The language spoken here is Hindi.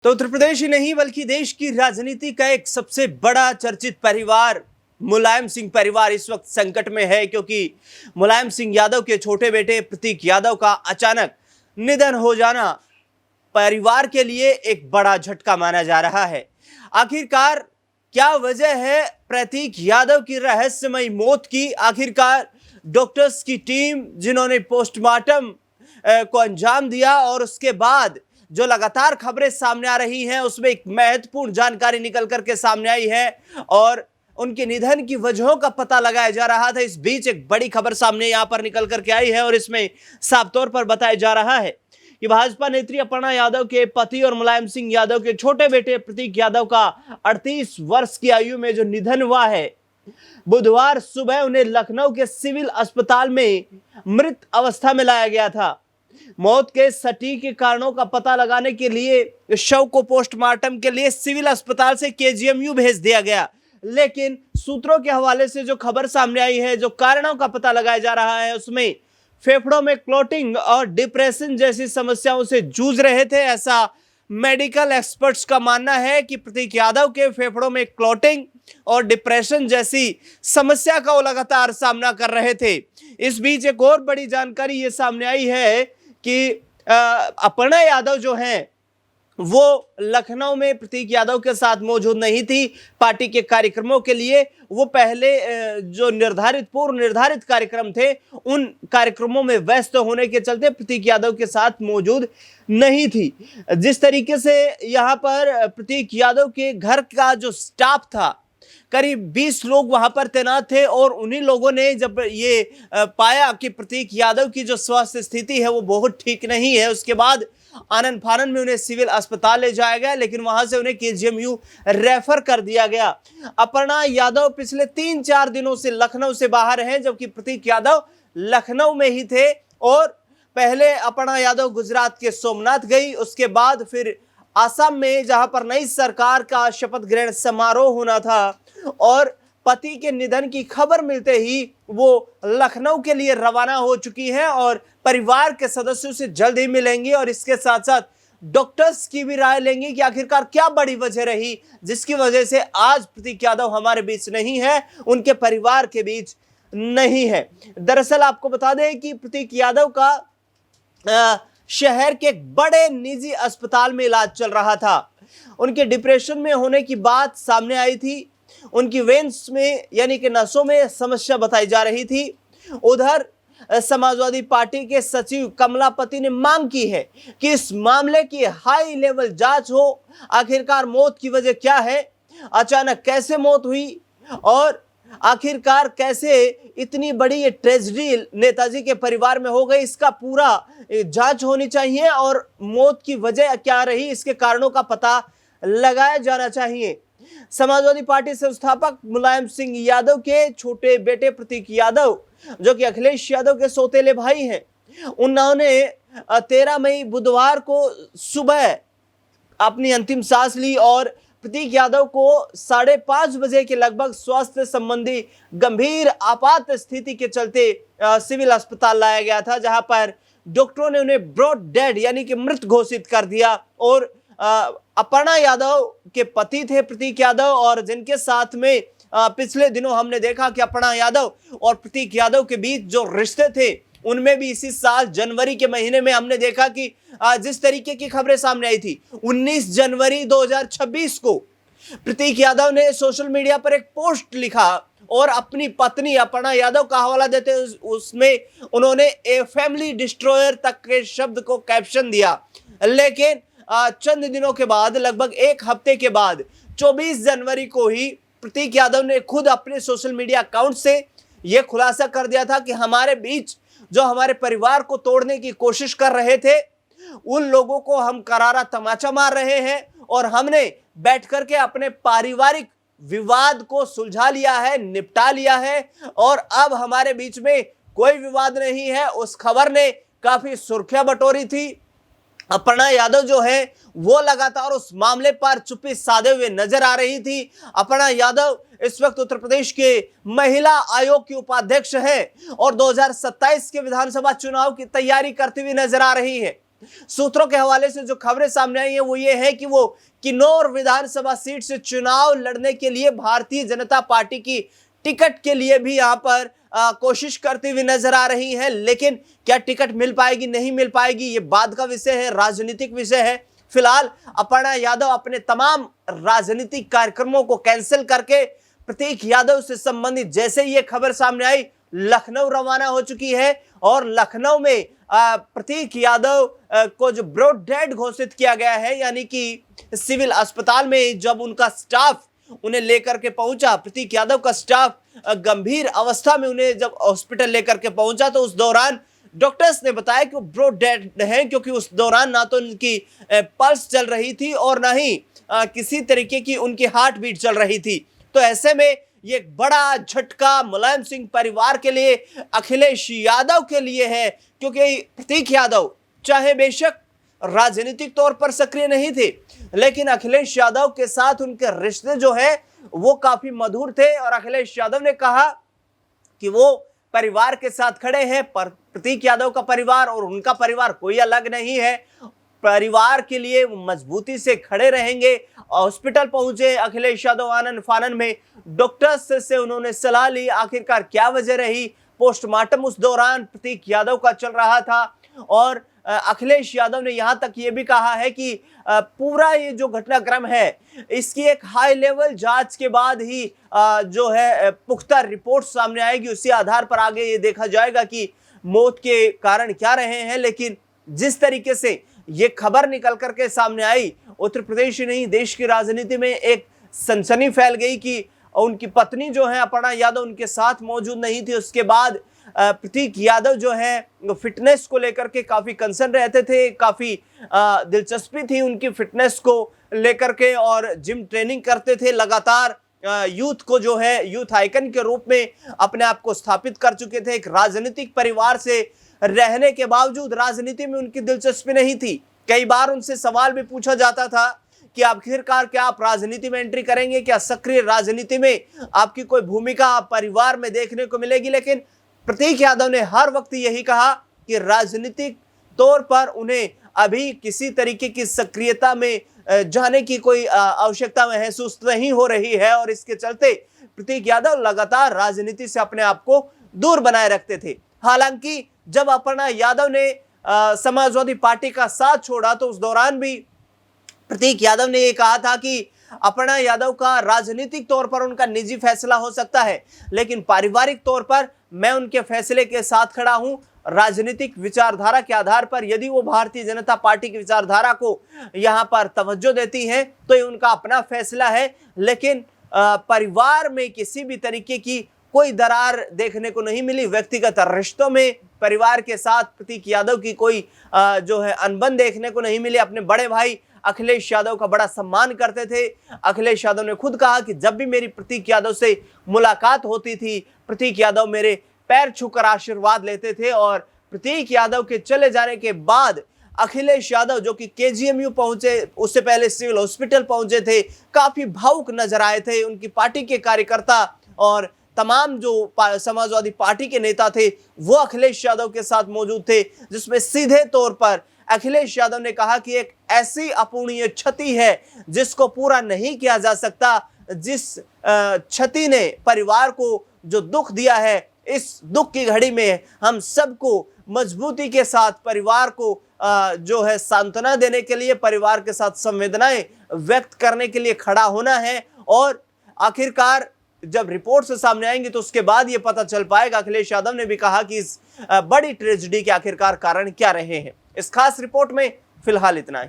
तो उत्तर प्रदेश ही नहीं बल्कि देश की राजनीति का एक सबसे बड़ा चर्चित परिवार मुलायम सिंह परिवार इस वक्त संकट में है, क्योंकि मुलायम सिंह यादव के छोटे बेटे प्रतीक यादव का अचानक निधन हो जाना परिवार के लिए एक बड़ा झटका माना जा रहा है। आखिरकार क्या वजह है प्रतीक यादव की रहस्यमयी मौत की? आखिरकार डॉक्टर्स की टीम जिन्होंने पोस्टमार्टम को अंजाम दिया और उसके बाद जो लगातार खबरें सामने आ रही हैं उसमें एक महत्वपूर्ण जानकारी निकल करके सामने आई है और उनके निधन की वजहों का पता लगाया जा रहा था। इस बीच एक बड़ी खबर सामने यहां पर निकल करके आई है और इसमें साफ तौर पर बताया जा रहा है कि भाजपा नेत्री अपर्णा यादव के पति और मुलायम सिंह यादव के छोटे बेटे प्रतीक यादव का 38 वर्ष की आयु में जो निधन हुआ है, बुधवार सुबह उन्हें लखनऊ के सिविल अस्पताल में मृत अवस्था में लाया गया था। मौत के सटीक कारणों का पता लगाने के लिए शव को पोस्टमार्टम के लिए सिविल अस्पताल से केजीएमयू भेज दिया गया, लेकिन सूत्रों के हवाले से जो खबर सामने आई है, जो कारणों का पता लगाया जा रहा है, उसमें फेफड़ों में क्लॉटिंग और डिप्रेशन जैसी समस्याओं से जूझ रहे थे। ऐसा मेडिकल एक्सपर्ट्स का मानना है कि प्रतीक यादव के फेफड़ों में क्लॉटिंग और डिप्रेशन जैसी समस्या का वो लगातार सामना कर रहे थे। इस बीच एक और बड़ी जानकारी ये सामने आई है कि अपर्णा यादव जो हैं वो लखनऊ में प्रतीक यादव के साथ मौजूद नहीं थी पार्टी के कार्यक्रमों के लिए। वो पहले जो पूर्व निर्धारित कार्यक्रम थे उन कार्यक्रमों में व्यस्त होने के चलते प्रतीक यादव के साथ मौजूद नहीं थी। जिस तरीके से यहाँ पर प्रतीक यादव के घर का जो स्टाफ था, करीब 20 लोग वहां पर तैनात थे और उन्हीं लोगों ने जब ये पाया कि प्रतीक यादव की जो स्वास्थ्य स्थिति है वो बहुत ठीक नहीं है, उसके बाद आनंद फानन में उन्हें सिविल अस्पताल ले जाया गया, लेकिन वहां से उन्हें केजीएमयू रेफर कर दिया गया। अपर्णा यादव पिछले 3-4 दिनों से लखनऊ से बाहर हैं, जबकि प्रतीक यादव लखनऊ में ही थे। और पहले अपर्णा यादव गुजरात के सोमनाथ गई, उसके बाद फिर आसाम में जहां पर नई सरकार का शपथ ग्रहण समारोह होना था और पति के निधन की खबर मिलते ही वो लखनऊ के लिए रवाना हो चुकी हैं और परिवार के सदस्यों से जल्द ही मिलेंगी और इसके साथ साथ डॉक्टर्स की भी राय लेंगे कि आखिरकार क्या बड़ी वजह रही जिसकी वजह से आज प्रतीक यादव हमारे बीच नहीं है, उनके परिवार के बीच नहीं है। दरअसल आपको बता दें कि प्रतीक यादव का शहर के एक बड़े निजी अस्पताल में इलाज चल रहा था। उनके डिप्रेशन में होने की बात सामने आई थी, उनकी वेन्स में यानी कि नसों में समस्या बताई जा रही थी। उधर समाजवादी पार्टी के सचिव कमलापति ने मांग की है कि इस मामले की हाई लेवल जांच हो। आखिरकार मौत की वजह क्या है, अचानक कैसे मौत हुई और आखिरकार कैसे इतनी बड़ी ये ट्रेजेडी नेताजी के परिवार में हो गई, इसका पूरा जांच होनी चाहिए और मौत की वजह क्या रही इसके कारणों का पता लगाया जाना चाहिए। समाजवादी पार्टी संस्थापक मुलायम सिंह यादव के छोटे बेटे प्रतीक यादव, जो कि अखिलेश यादव के सौतेले भाई हैं, उन्होंने 13 मई बुधवार को सुबह अपनी अंतिम सांस ली और प्रतीक यादव को 5:30 बजे के लगभग स्वास्थ्य संबंधी गंभीर आपात स्थिति के चलते सिविल अस्पताल लाया गया था, जहां पर डॉक्टरों ने उन्हें ब्रॉड डेड यानी कि मृत घोषित कर दिया। और अपर्णा यादव के पति थे प्रतीक यादव और जिनके साथ में पिछले दिनों हमने देखा कि अपर्णा यादव और प्रतीक यादव के बीच जो रिश्ते थे उनमें भी इसी साल जनवरी के महीने में हमने देखा कि जिस तरीके की खबरें सामने आई थी। 19 जनवरी 2026 को प्रतीक यादव ने सोशल मीडिया पर एक पोस्ट लिखा और अपनी पत्नी अपर्णा यादव का हवाला देते उसमें उन्होंने ए फैमिली डिस्ट्रॉयर तक के शब्द को कैप्शन दिया। लेकिन चंद दिनों के बाद, लगभग एक हफ्ते के बाद 24 जनवरी को ही प्रतीक यादव ने खुद अपने सोशल मीडिया अकाउंट से यह खुलासा कर दिया था कि हमारे बीच जो हमारे परिवार को तोड़ने की कोशिश कर रहे थे उन लोगों को हम करारा तमाचा मार रहे हैं और हमने बैठ करके अपने पारिवारिक विवाद को सुलझा लिया है, निपटा लिया है और अब हमारे बीच में कोई विवाद नहीं है। उस खबर ने काफी सुर्खियां बटोरी थी। अपर्णा यादव जो है वो लगातार उस मामले पर चुप्पी साधे हुए नजर आ रही थी। अपर्णा यादव इस वक्त उत्तर प्रदेश के महिला आयोग की उपाध्यक्ष है और 2027 के विधानसभा चुनाव की तैयारी करती हुई नजर आ रही है। सूत्रों के हवाले से जो खबरें सामने आई है वो ये है कि वो किन्नौर विधानसभा सीट से चुनाव लड़ने के लिए भारतीय जनता पार्टी की टिकट के लिए भी यहां पर कोशिश करती हुई नजर आ रही है। लेकिन क्या टिकट मिल पाएगी नहीं मिल पाएगी ये बाद का विषय है, राजनीतिक विषय है। फिलहाल अपर्णा यादव अपने तमाम राजनीतिक कार्यक्रमों को कैंसिल करके प्रतीक यादव से संबंधित जैसे ये खबर सामने आई लखनऊ रवाना हो चुकी है और लखनऊ में प्रतीक यादव को जो ब्रॉड डेड घोषित किया गया है, यानी कि सिविल अस्पताल में जब उनका स्टाफ उन्हें लेकर के पहुंचा, प्रतीक यादव का स्टाफ गंभीर अवस्था में उन्हें जब हॉस्पिटल लेकर के पहुंचा तो उस दौरान डॉक्टर्स ने बताया कि वो ब्रॉड डेड हैं, क्योंकि उस दौरान ना तो उनकी पल्स चल रही थी और ना ही किसी तरीके की उनकी हार्ट बीट चल रही थी। तो ऐसे में ये एक बड़ा झटका मुलायम सिंह परिवार के लिए, अखिलेश यादव के लिए है, क्योंकि प्रतीक यादव चाहे बेशक राजनीतिक तौर पर सक्रिय नहीं थे, लेकिन अखिलेश यादव के साथ उनके रिश्ते जो है वो काफी मधुर थे और अखिलेश यादव ने कहा कि वो परिवार के साथ खड़े हैं। पर प्रतीक यादव का परिवार और उनका परिवार कोई अलग नहीं है, परिवार के लिए मजबूती से खड़े रहेंगे। हॉस्पिटल पहुंचे अखिलेश यादव आनन फानन में, डॉक्टर्स से उन्होंने सलाह ली, आखिरकार क्या वजह रही। पोस्टमार्टम उस दौरान प्रतीक यादव का चल रहा था और अखिलेश यादव ने यहां तक ये भी कहा है कि पूरा ये जो घटनाक्रम है इसकी एक हाई लेवल जांच के बाद ही जो है पुख्ता रिपोर्ट सामने आएगी, उसी आधार पर आगे ये देखा जाएगा कि मौत के कारण क्या रहे हैं। लेकिन जिस तरीके से ये खबर निकल करके सामने आई, उत्तर प्रदेश ही नहीं देश की राजनीति में एक सनसनी फैल गई कि उनकी पत्नी जो है अपर्णा यादव उनके साथ मौजूद नहीं थी। उसके बाद प्रतीक यादव जो है फिटनेस को लेकर के काफी कंसर्न रहते थे, काफी दिलचस्पी थी उनकी फिटनेस को लेकर के और जिम ट्रेनिंग करते थे लगातार। यूथ को जो है यूथ आइकन के रूप में अपने आप को स्थापित कर चुके थे। एक राजनीतिक परिवार से रहने के बावजूद राजनीति में उनकी दिलचस्पी नहीं थी। कई बार उनसे सवाल भी पूछा जाता था कि आखिरकार क्या आप राजनीति में एंट्री करेंगे, क्या सक्रिय राजनीति में आपकी कोई भूमिका परिवार में देखने को मिलेगी। लेकिन प्रतीक यादव ने हर वक्त यही कहा कि राजनीतिक तौर पर उन्हें अभी किसी तरीके की सक्रियता में जाने की कोई आवश्यकता महसूस नहीं हो रही है और इसके चलते प्रतीक यादव लगातार राजनीति से अपने आप को दूर बनाए रखते थे। हालांकि जब अपर्णा यादव ने समाजवादी पार्टी का साथ छोड़ा तो उस दौरान भी प्रतीक यादव ने यह कहा था कि अपर्णा यादव का राजनीतिक तौर पर उनका निजी फैसला हो सकता है, लेकिन पारिवारिक तौर पर मैं उनके फैसले के साथ खड़ा हूं। राजनीतिक विचारधारा के आधार पर यदि वो भारतीय जनता पार्टी की विचारधारा को यहां पर तवज्जो देती हैं तो ये उनका अपना फैसला है, लेकिन परिवार में किसी भी तरीके की कोई दरार देखने को नहीं मिली। व्यक्तिगत रिश्तों में परिवार के साथ प्रतीक यादव की कोई जो है अनबन देखने को नहीं मिली। अपने बड़े भाई अखिलेश यादव का बड़ा सम्मान करते थे। अखिलेश यादव ने खुद कहा कि जब भी मेरी प्रतीक यादव से मुलाकात होती थी, प्रतीक यादव मेरे पैर छूकर आशीर्वाद लेते थे। और प्रतीक यादव के चले जाने के बाद अखिलेश यादव जो कि केजीएमयू पहुंचे, उससे पहले सिविल हॉस्पिटल पहुंचे थे, काफी भावुक नजर आए थे। उनकी पार्टी के कार्यकर्ता और तमाम जो समाजवादी पार्टी के नेता थे वो अखिलेश यादव के साथ मौजूद थे, जिसमें सीधे तौर पर अखिलेश यादव ने कहा कि एक ऐसी अपूर्णीय क्षति है जिसको पूरा नहीं किया जा सकता। जिस क्षति ने परिवार को जो दुख दिया है, इस दुख की घड़ी में हम सबको मजबूती के साथ परिवार को जो है सांत्वना देने के लिए, परिवार के साथ संवेदनाएं व्यक्त करने के लिए खड़ा होना है। और आखिरकार जब रिपोर्ट से सामने आएंगे तो उसके बाद ये पता चल पाएगा। अखिलेश यादव ने भी कहा कि इस बड़ी ट्रेजेडी के आखिरकार कारण क्या रहे हैं। इस खास रिपोर्ट में फिलहाल इतना ही।